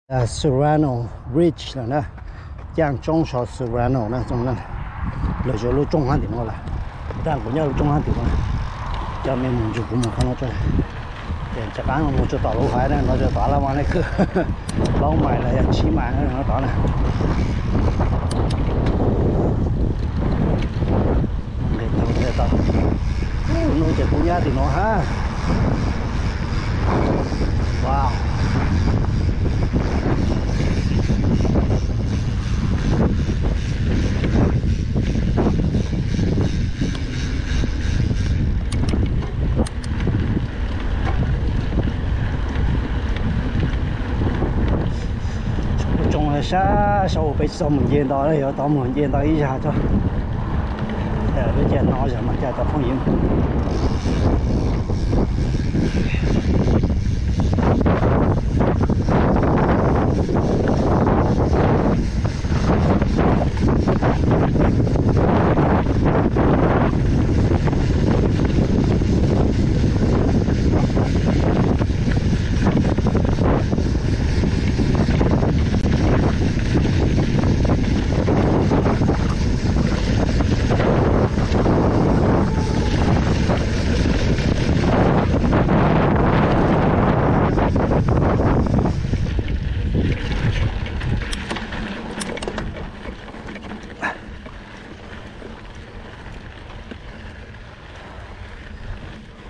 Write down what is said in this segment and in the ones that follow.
Serrano Ridge 的呢，像中小 Serrano 那种呢，那就路中环地方了，但我要路中环地方，叫面蒙就不蒙看到这，这刚我就到路牌了，我就到了往那去，老买了要骑买然后到了，到，弄这公家地方哈，哇。小我被到门见到了，要到门见到一下子，被见到什么叫做风影。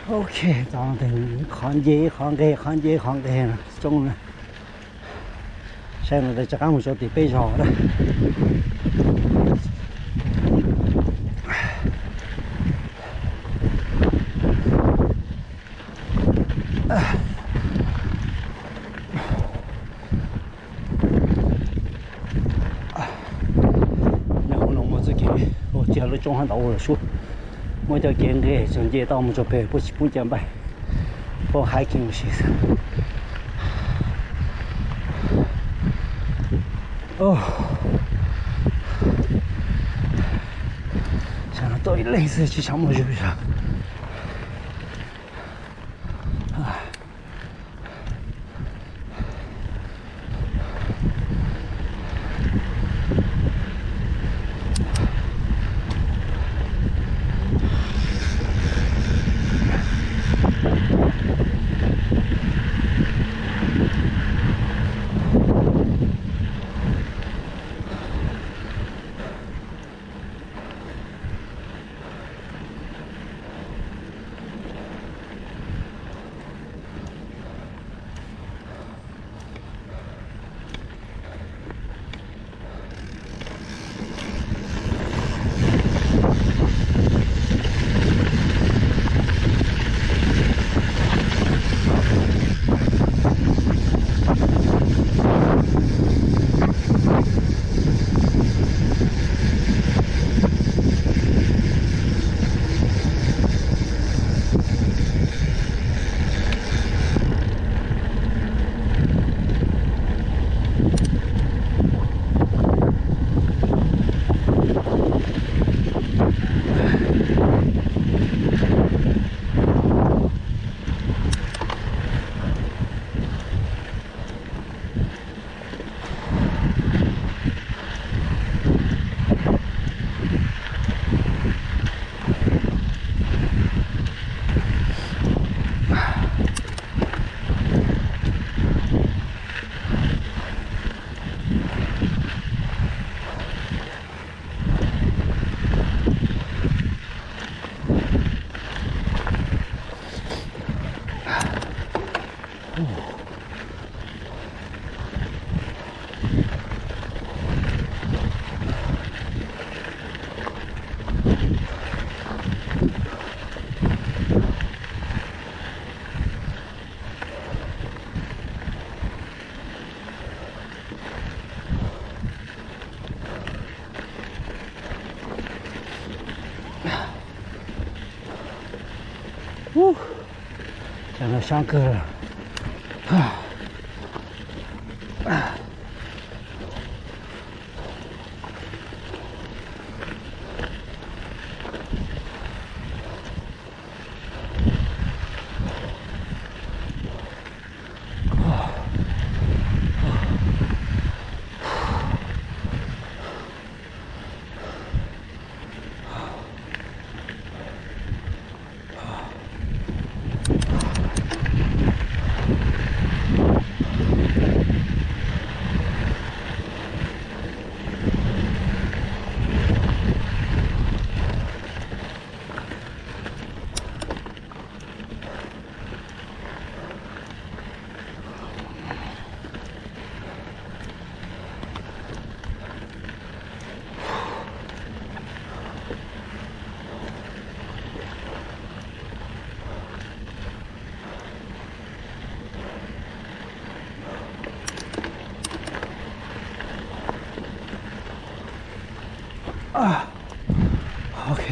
OK， 早上等看街了，中了。现在在讲我说的北桥了。然后呢，我自己我叫了中环到我了说。我就见个从街道我们这边不讲吧，不hiking些是。哦，想到到一类似去项目是不是？讲到上课了，啊，OK，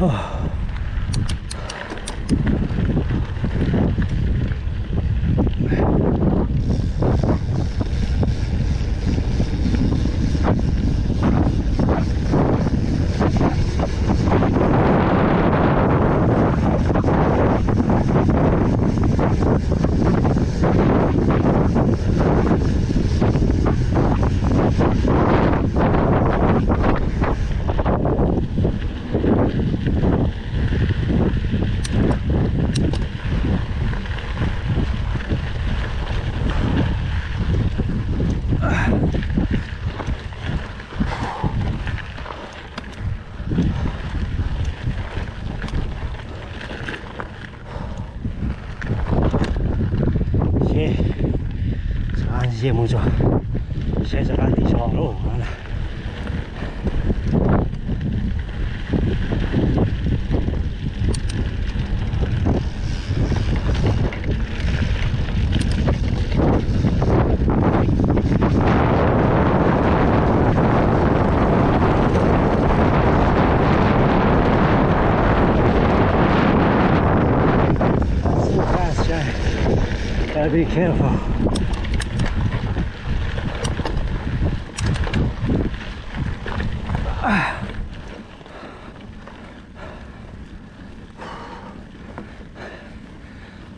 啊。节目组，现在按地上路完了。So fast, Jack. Gotta be careful.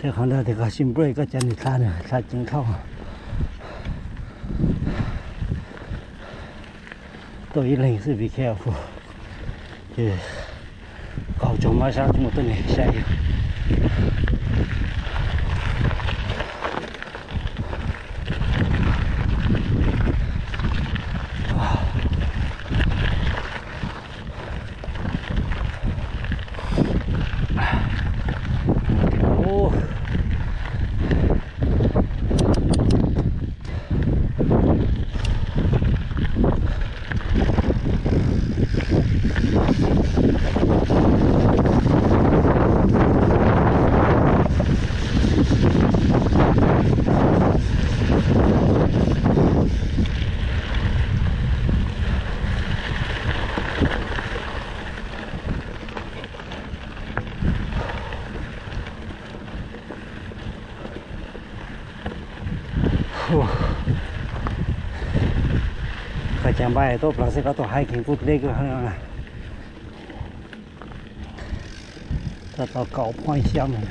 Thế còn đây thì có sim break có chân thì xa nữa, xa chân không. Tôi ý lên sẽ be careful. Chứ cầu trồng mai sao chúng tôi này xe. Phải chẳng bay tốt là sẽ có tổ hiking phút đây cơ hơn này. Ta tao cậu point sang này.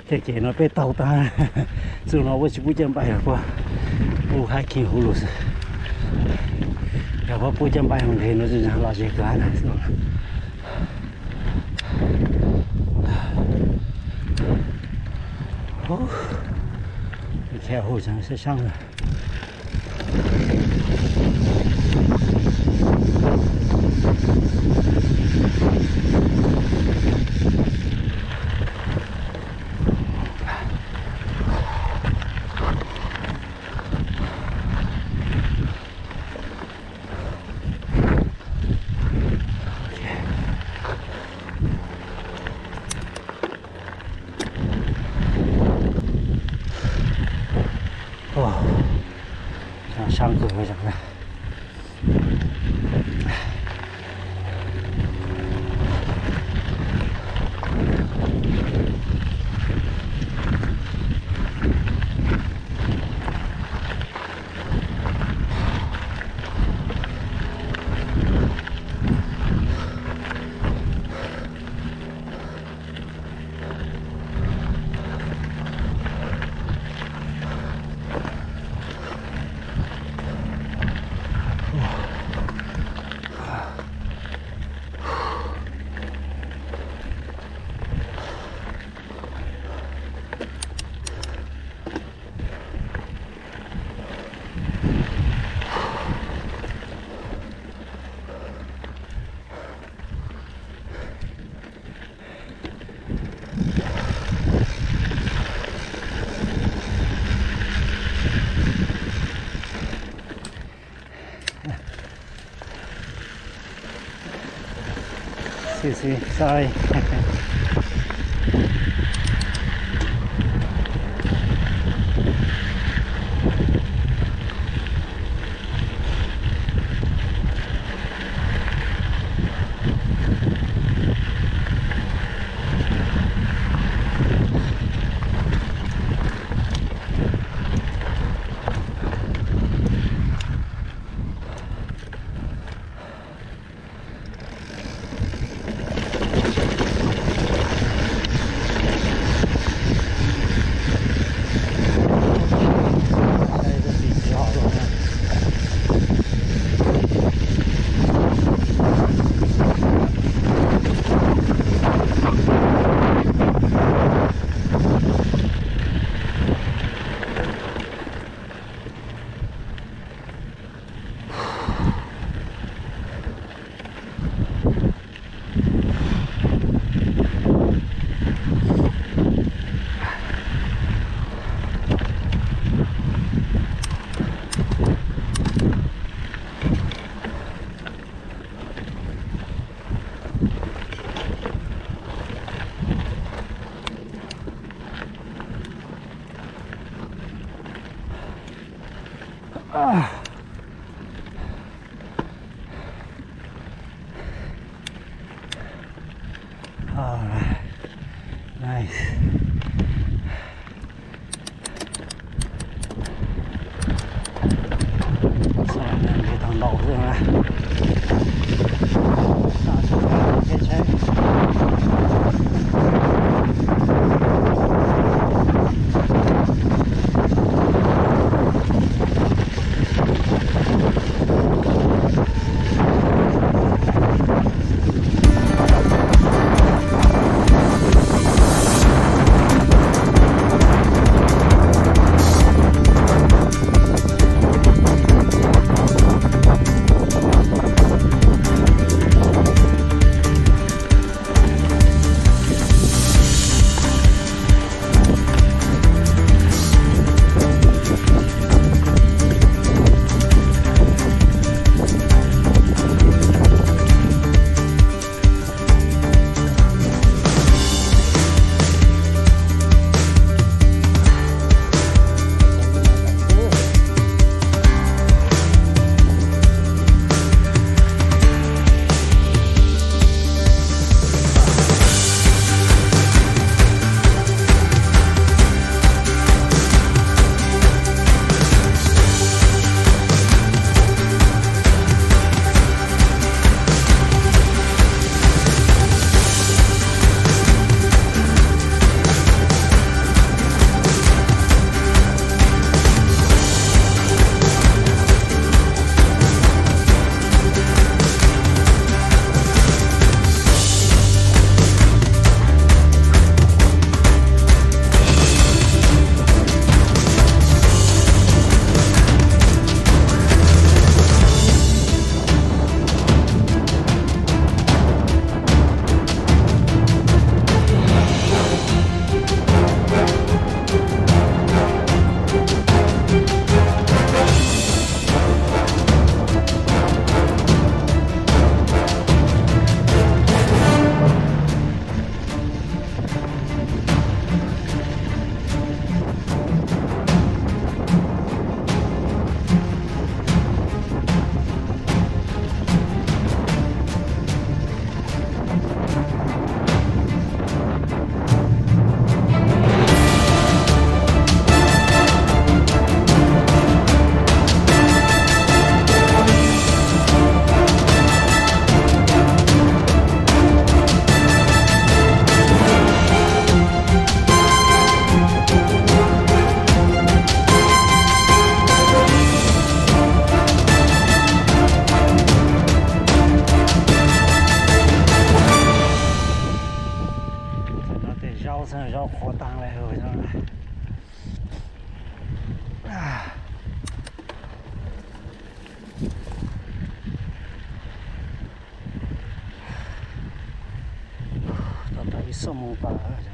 给nó被倒单，所以呢我是不见白了过，我还挺葫芦是，要不不见白红天那就让老些干了是吧？哦，你看后场是上了。上课非常的。Sorry. Alright, nice. Sau này cái thằng đậu rồi mà. Cái trái. 高层要扩大了，好像啊，到底什么吧？好像。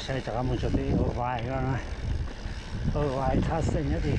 Saya cakap muncul di Hawaii kan, Hawaii khasnya di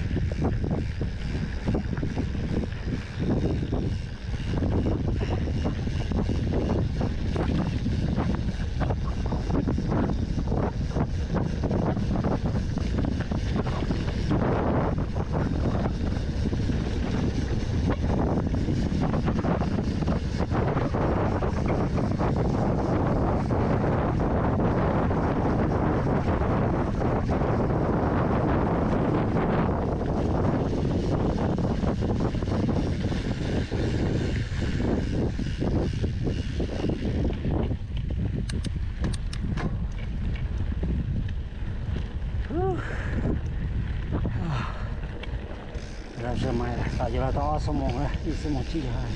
是买了，大家到20亩了，20亩几还。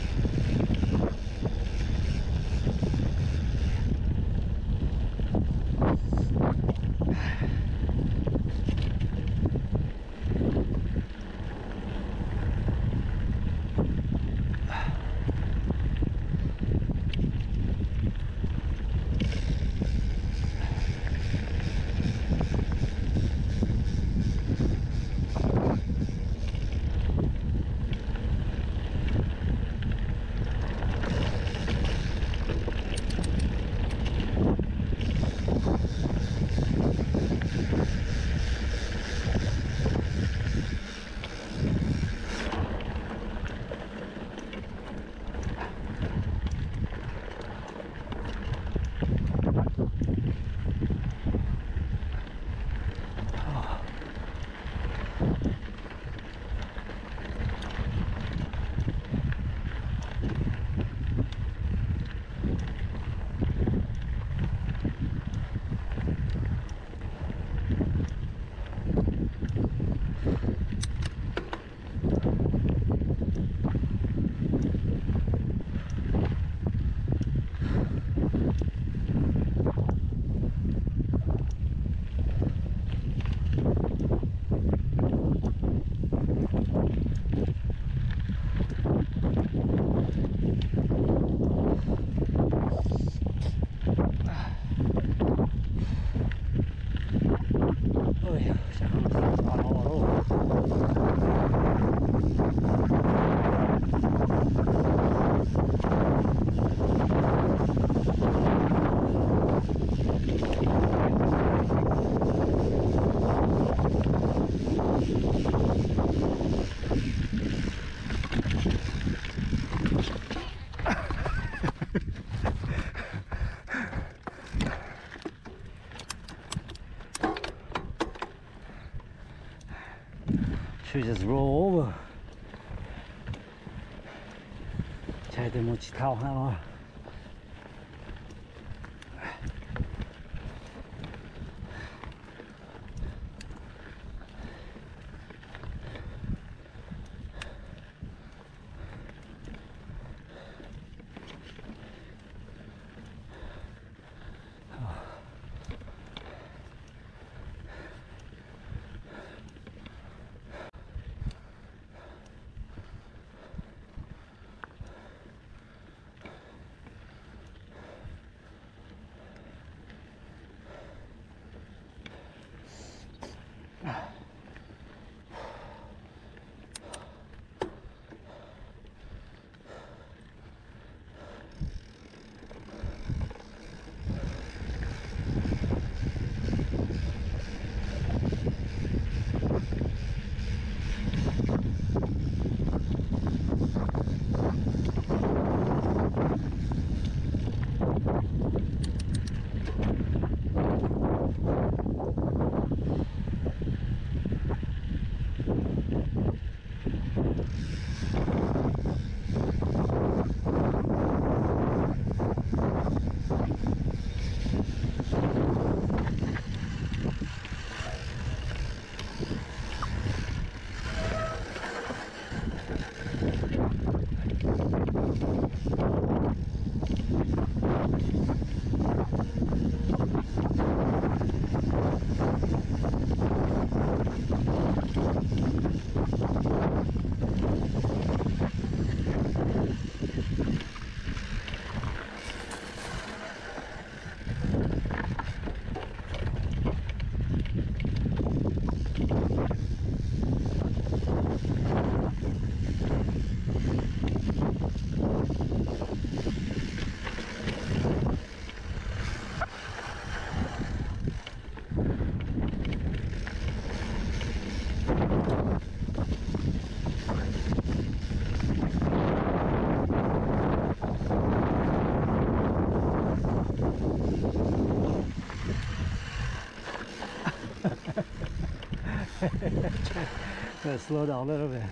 should just roll over. Chạy từ một chiếc thao hay lo. Let's slow down a little bit.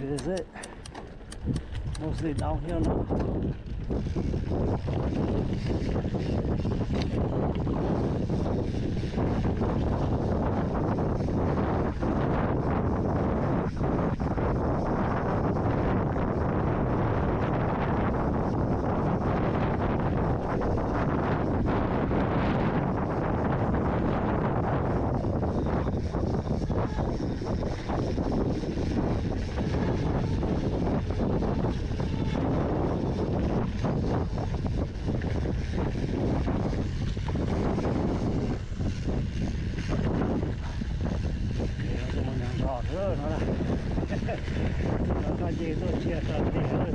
is it. Mostly downhill now. Nó có gì tôi chia sẻ thì hơn.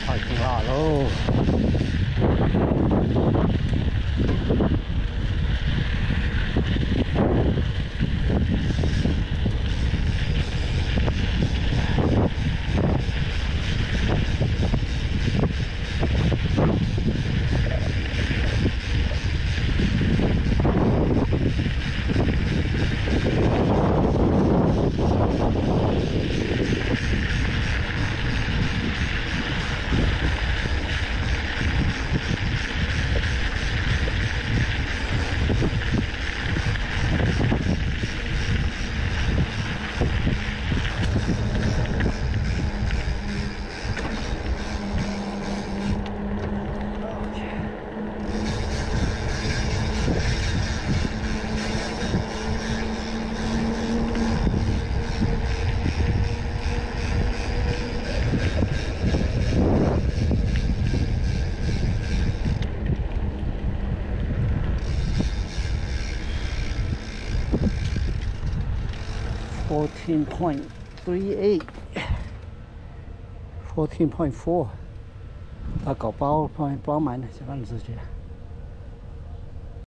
Parking lot low. $14.38 $14.4 它搞包买呢，这样子去。